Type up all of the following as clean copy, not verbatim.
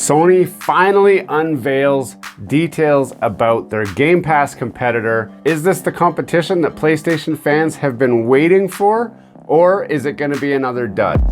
Sony finally unveils details about their Game Pass competitor. Is this the competition that PlayStation fans have been waiting for, or is it going to be another dud?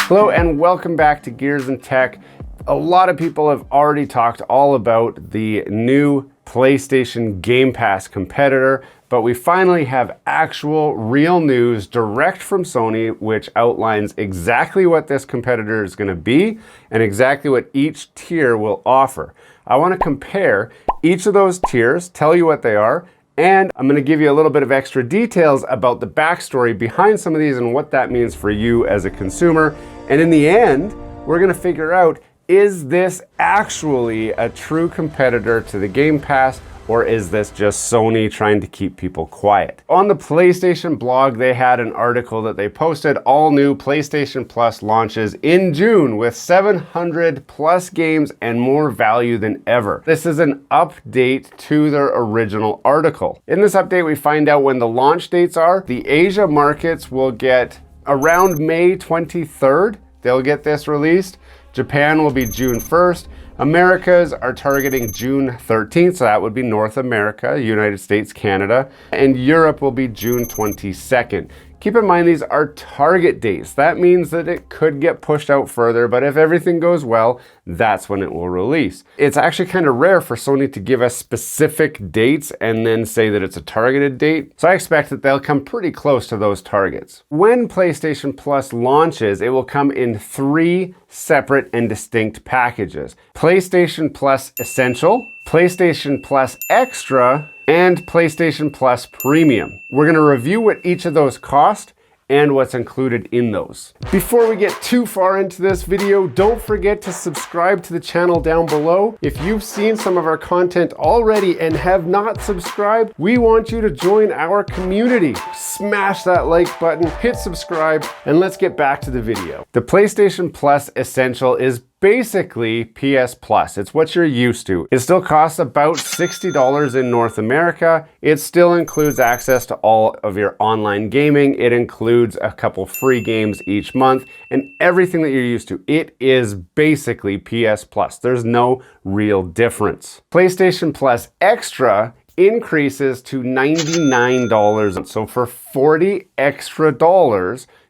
Hello and welcome back to Gears and Tech. A lot of people have already talked all about the new PlayStation Game Pass competitor, but we finally have actual real news direct from Sony, which outlines exactly what this competitor is going to be and exactly what each tier will offer. I want to compare each of those tiers, tell you what they are, and I'm going to give you a little bit of extra details about the backstory behind some of these and what that means for you as a consumer. And in the end, we're going to figure out, is this actually a true competitor to the Game Pass, or is this just Sony trying to keep people quiet? On the PlayStation blog, they had an article that they posted, all new PlayStation Plus launches in June with 700 plus games and more value than ever. This is an update to their original article. In this update, we find out when the launch dates are. The Asia markets will get around May 23rd. They'll get this released. Japan will be June 1st. Americas are targeting June 13th, so that would be North America, United States, Canada, and Europe will be June 22nd. Keep in mind, these are target dates. That means that it could get pushed out further, but if everything goes well, that's when it will release. It's actually kind of rare for Sony to give us specific dates and then say that it's a targeted date, so I expect that they'll come pretty close to those targets. When PlayStation Plus launches, it will come in 3 separate and distinct packages: PlayStation Plus Essential, PlayStation Plus Extra, and PlayStation Plus Premium. We're going to review what each of those cost and what's included in those. Before we get too far into this video, don't forget to subscribe to the channel down below. If you've seen some of our content already and have not subscribed, we want you to join our community. Smash that like button, hit subscribe, and let's get back to the video. The PlayStation Plus Essential is basically PS Plus. It's what you're used to. It still costs about $60 in North America. It still includes access to all of your online gaming. It includes a couple free games each month and everything that you're used to. It is basically PS Plus. There's no real difference. PlayStation Plus Extra increases to $99. So for $40 extra,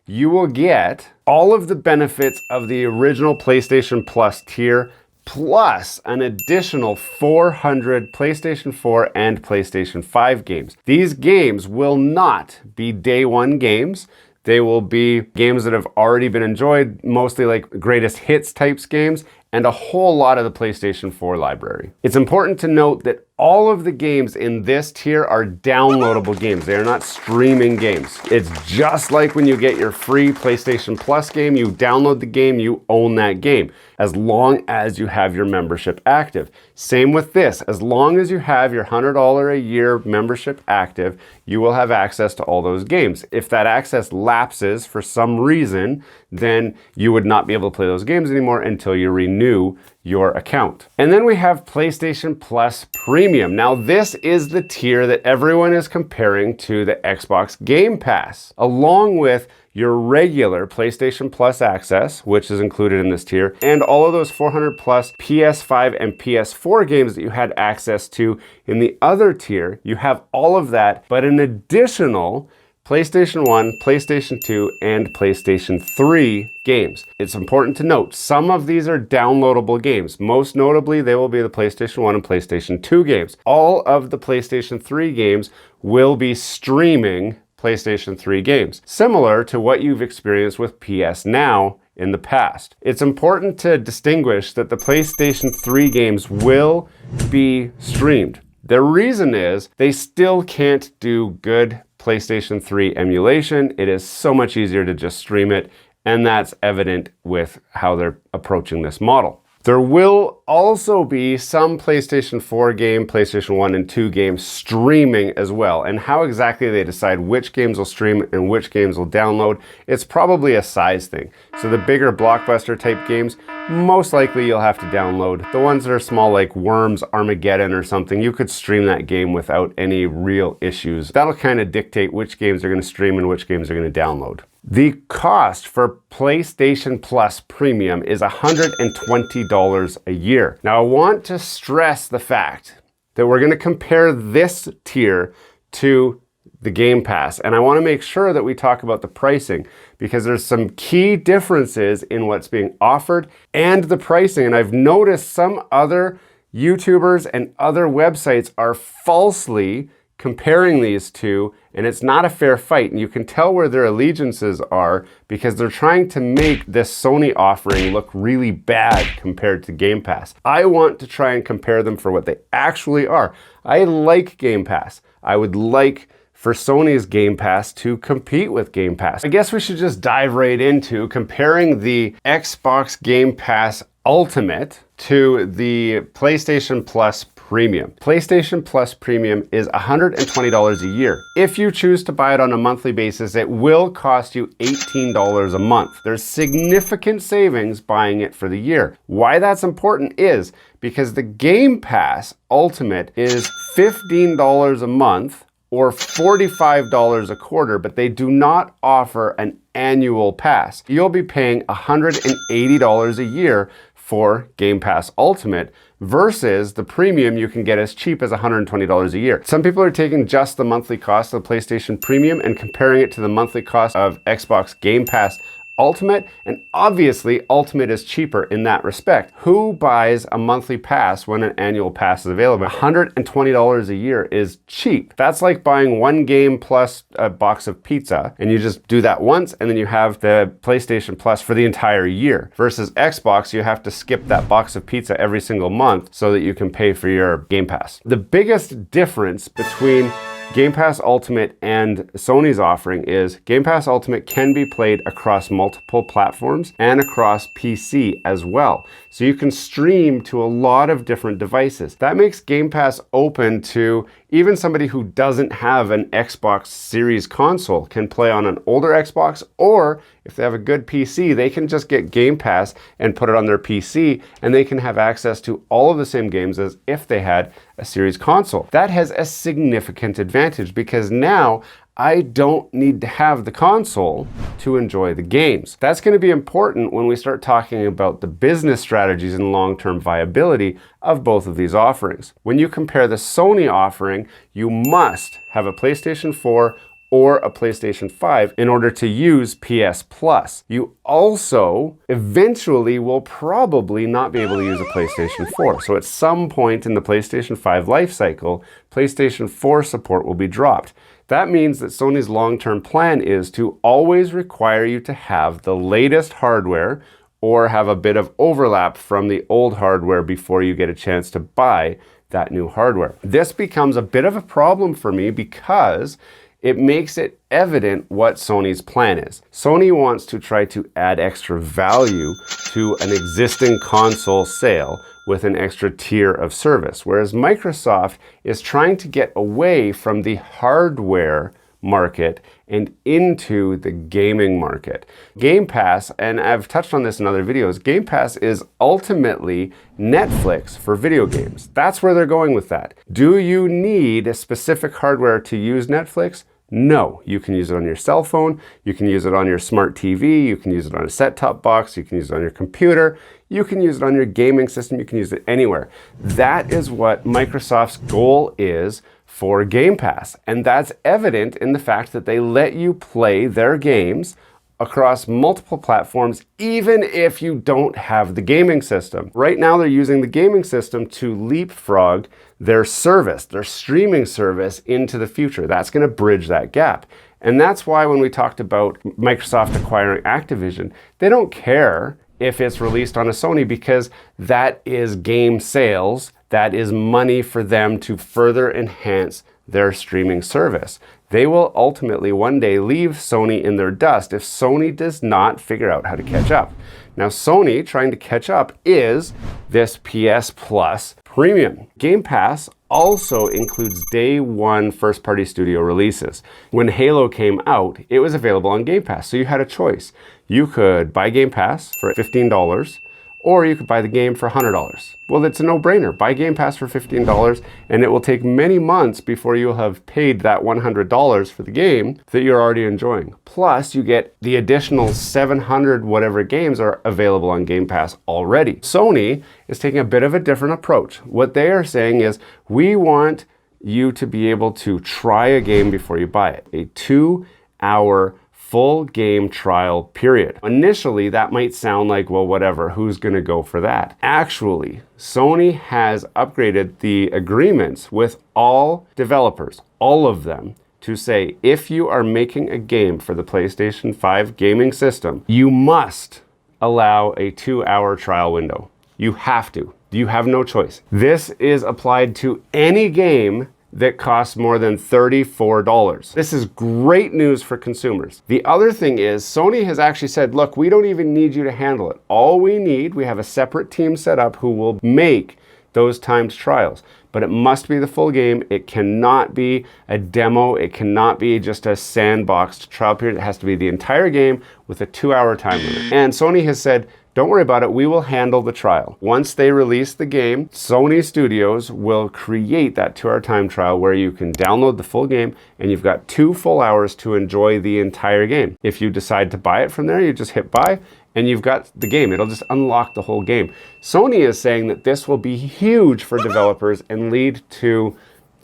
you will get all of the benefits of the original PlayStation Plus tier, plus an additional 400 PlayStation 4 and PlayStation 5 games. These games will not be day one games. They will be games that have already been enjoyed, mostly like greatest hits types games, and a whole lot of the PlayStation 4 library. It's important to note that all of the games in this tier are downloadable games. They are not streaming games. It's just like when you get your free PlayStation Plus game, you download the game, you own that game, as long as you have your membership active. Same with this. As long as you have your $100 a year membership active, you will have access to all those games. If that access lapses for some reason, then you would not be able to play those games anymore until you renew your account. And then we have PlayStation Plus Premium. Now this is the tier that everyone is comparing to the Xbox Game Pass, along with your regular PlayStation Plus access, which is included in this tier, and all of those 400 plus PS5 and PS4 games that you had access to in the other tier. You have all of that, but an additional PlayStation 1, PlayStation 2, and PlayStation 3 games. It's important to note, some of these are downloadable games. Most notably, they will be the PlayStation 1 and PlayStation 2 games. All of the PlayStation 3 games will be streaming PlayStation 3 games, similar to what you've experienced with PS Now in the past. It's important to distinguish that the PlayStation 3 games will be streamed. The reason is they still can't do good PlayStation 3 emulation. It is so much easier to just stream it, and that's evident with how they're approaching this model. There will also be some PlayStation 4 game, PlayStation 1 and 2 games streaming as well. And how exactly they decide which games will stream and which games will download, it's probably a size thing. So the bigger blockbuster type games, most likely you'll have to download. The ones that are small like Worms, Armageddon or something, you could stream that game without any real issues. That'll kind of dictate which games are going to stream and which games are going to download. The cost for PlayStation Plus Premium is $120 a year. Now I want to stress the fact that we're going to compare this tier to the Game Pass, and I want to make sure that we talk about the pricing because there's some key differences in what's being offered and the pricing. And I've noticed some other YouTubers and other websites are falsely comparing these two, and it's not a fair fight. And you can tell where their allegiances are because they're trying to make this Sony offering look really bad compared to Game Pass. I want to try and compare them for what they actually are. I like Game Pass. I would like for Sony's Game Pass to compete with Game Pass. I guess we should just dive right into comparing the Xbox Game Pass Ultimate to the PlayStation Plus Premium. PlayStation Plus Premium is $120 a year. If you choose to buy it on a monthly basis, it will cost you $18 a month. There's significant savings buying it for the year. Why that's important is because the Game Pass Ultimate is $15 a month or $45 a quarter, but they do not offer an annual pass. You'll be paying $180 a year for Game Pass Ultimate versus the Premium you can get as cheap as $120 a year. Some people are taking just the monthly cost of PlayStation Premium and comparing it to the monthly cost of Xbox Game Pass Ultimate, and obviously Ultimate is cheaper in that respect. Who buys a monthly pass when an annual pass is available? $120 a year is cheap. That's like buying one game plus a box of pizza, and you just do that once and then you have the PlayStation Plus for the entire year. Versus Xbox, you have to skip that box of pizza every single month so that you can pay for your Game Pass. The biggest difference between Game Pass Ultimate and Sony's offering is Game Pass Ultimate can be played across multiple platforms and across PC as well. So you can stream to a lot of different devices. That makes Game Pass open to even somebody who doesn't have an Xbox Series console can play on an older Xbox, or if they have a good PC, they can just get Game Pass and put it on their PC, and they can have access to all of the same games as if they had a Series console. That has a significant advantage because now I don't need to have the console to enjoy the games. That's going to be important when we start talking about the business strategies and long-term viability of both of these offerings. When you compare the Sony offering, you must have a PlayStation 4 or a PlayStation 5 in order to use PS Plus. You also eventually will probably not be able to use a PlayStation 4. So at some point in the PlayStation 5 life cycle, PlayStation 4 support will be dropped. That means that Sony's long-term plan is to always require you to have the latest hardware or have a bit of overlap from the old hardware before you get a chance to buy that new hardware. This becomes a bit of a problem for me because it makes it evident what Sony's plan is. Sony wants to try to add extra value to an existing console sale with an extra tier of service, whereas Microsoft is trying to get away from the hardware market and into the gaming market. Game Pass, and I've touched on this in other videos, Game Pass is ultimately Netflix for video games. That's where they're going with that. Do you need a specific hardware to use Netflix? No, you can use it on your cell phone, you can use it on your smart TV, you can use it on a set-top box, you can use it on your computer, you can use it on your gaming system, you can use it anywhere. That is what Microsoft's goal is for Game Pass, and that's evident in the fact that they let you play their games across multiple platforms, even if you don't have the gaming system. Right now, they're using the gaming system to leapfrog their service, their streaming service into the future. That's going to bridge that gap. And that's why when we talked about Microsoft acquiring Activision, they don't care if it's released on a Sony because that is game sales. That is money for them to further enhance their streaming service. They will ultimately one day leave Sony in their dust if Sony does not figure out how to catch up. Now Sony, trying to catch up, is this PS Plus Premium. Game Pass also includes day one first-party studio releases. When Halo came out, it was available on Game Pass, so you had a choice. You could buy Game Pass for $15, or you could buy the game for $100. Well, it's a no-brainer. Buy Game Pass for $15, and it will take many months before you'll have paid that $100 for the game that you're already enjoying. Plus, you get the additional 700 whatever games are available on Game Pass already. Sony is taking a bit of a different approach. What they are saying is, we want you to be able to try a game before you buy it. A 2-hour full game trial period. Initially, that might sound like, well, whatever, who's gonna go for that? Actually, Sony has upgraded the agreements with all developers, all of them, to say, if you are making a game for the PlayStation 5 gaming system, you must allow a 2-hour trial window. You have to. You have no choice. This is applied to any game that costs more than $34. This is great news for consumers. The other thing is, Sony has actually said, look, we don't even need you to handle it. All we need, we have a separate team set up who will make those timed trials. But it must be the full game. It cannot be a demo. It cannot be just a sandboxed trial period. It has to be the entire game with a 2-hour time limit. And Sony has said, don't worry about it, we will handle the trial. Once they release the game, Sony Studios will create that 2-hour time trial where you can download the full game and you've got 2 full hours to enjoy the entire game. If you decide to buy it from there, you just hit buy and you've got the game. It'll just unlock the whole game. Sony is saying that this will be huge for developers and lead to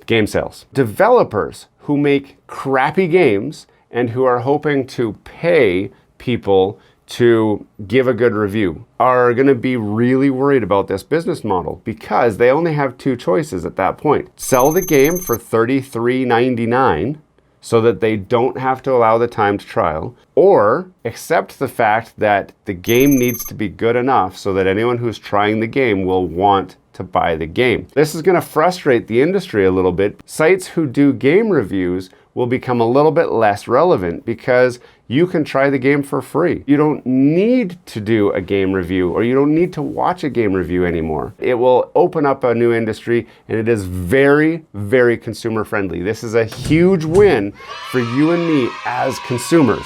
game sales. Developers who make crappy games and who are hoping to pay people to give a good review are going to be really worried about this business model because they only have 2 choices at that point. Sell the game for $33.99 so that they don't have to allow the timed trial, or accept the fact that the game needs to be good enough so that anyone who's trying the game will want to buy the game. This is going to frustrate the industry a little bit. Sites who do game reviews will become a little bit less relevant because you can try the game for free. You don't need to do a game review, or you don't need to watch a game review anymore. It will open up a new industry, and it is very, very consumer friendly. This is a huge win for you and me as consumers.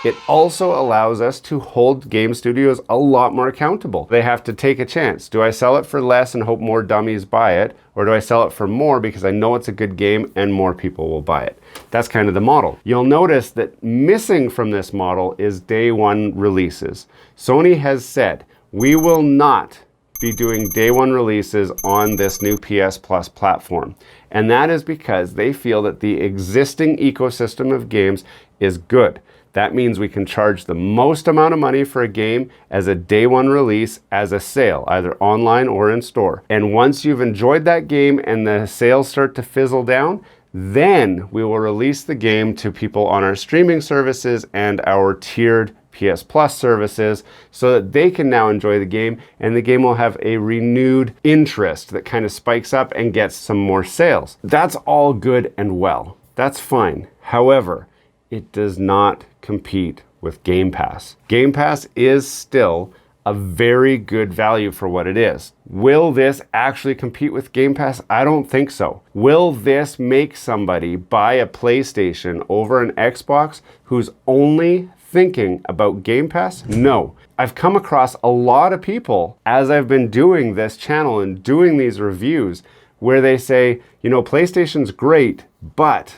It also allows us to hold game studios a lot more accountable. They have to take a chance. Do I sell it for less and hope more dummies buy it? Or do I sell it for more because I know it's a good game and more people will buy it? That's kind of the model. You'll notice that missing from this model is day one releases. Sony has said, we will not be doing day one releases on this new PS Plus platform. And that is because they feel that the existing ecosystem of games is good. That means we can charge the most amount of money for a game as a day one release as a sale, either online or in store. And once you've enjoyed that game and the sales start to fizzle down, then we will release the game to people on our streaming services and our tiered PS Plus services so that they can now enjoy the game, and the game will have a renewed interest that kind of spikes up and gets some more sales. That's all good and well. That's fine. However, it does not compete with Game Pass. Game Pass is still a very good value for what it is. Will this actually compete with Game Pass? I don't think so. Will this make somebody buy a PlayStation over an Xbox who's only thinking about Game Pass? No. I've come across a lot of people as I've been doing this channel and doing these reviews where they say, you know, PlayStation's great, but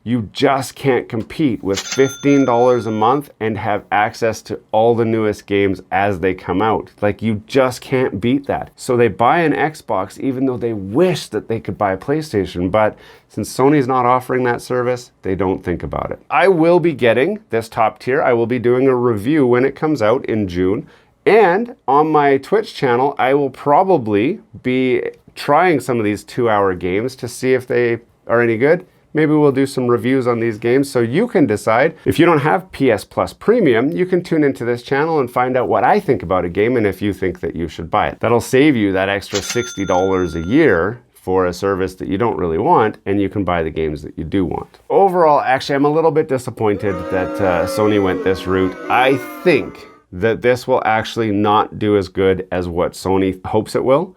you just can't compete with $15 a month and have access to all the newest games as they come out. Like, you just can't beat that. So they buy an Xbox even though they wish that they could buy a PlayStation, but since Sony's not offering that service, they don't think about it. I will be getting this top tier. I will be doing a review when it comes out in June. And on my Twitch channel, I will probably be trying some of these 2-hour games to see if they are any good. Maybe we'll do some reviews on these games so you can decide. If you don't have PS Plus Premium, you can tune into this channel and find out what I think about a game and if you think that you should buy it. That'll save you that extra $60 a year for a service that you don't really want, and you can buy the games that you do want. Overall, actually, I'm a little bit disappointed that Sony went this route. I think that this will actually not do as good as what Sony hopes it will.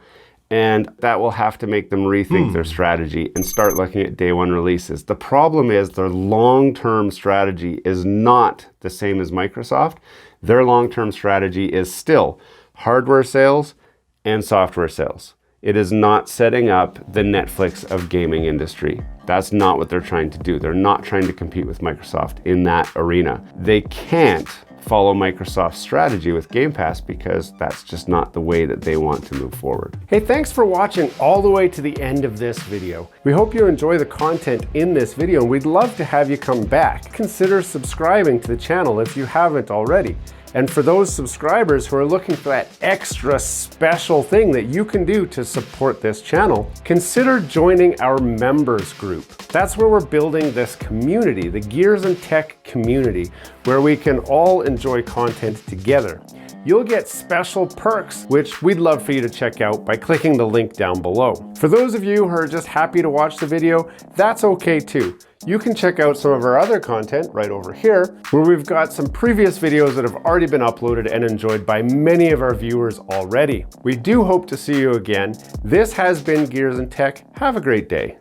And that will have to make them rethink their strategy and start looking at day one releases. The problem is their long-term strategy is not the same as Microsoft. Their long-term strategy is still hardware sales and software sales. It is not setting up the Netflix of gaming industry. That's not what they're trying to do. They're not trying to compete with Microsoft in that arena. They can't follow Microsoft's strategy with Game Pass because that's just not the way that they want to move forward. Hey, thanks for watching all the way to the end of this video. We hope you enjoy the content in this video, and we'd love to have you come back. Consider subscribing to the channel if you haven't already. And for those subscribers who are looking for that extra special thing that you can do to support this channel, consider joining our members group. That's where we're building this community, the Gears and Tech community, where we can all enjoy content together. You'll get special perks, which we'd love for you to check out by clicking the link down below. For those of you who are just happy to watch the video, that's okay too. You can check out some of our other content right over here, where we've got some previous videos that have already been uploaded and enjoyed by many of our viewers already. We do hope to see you again. This has been Gears and Tech. Have a great day.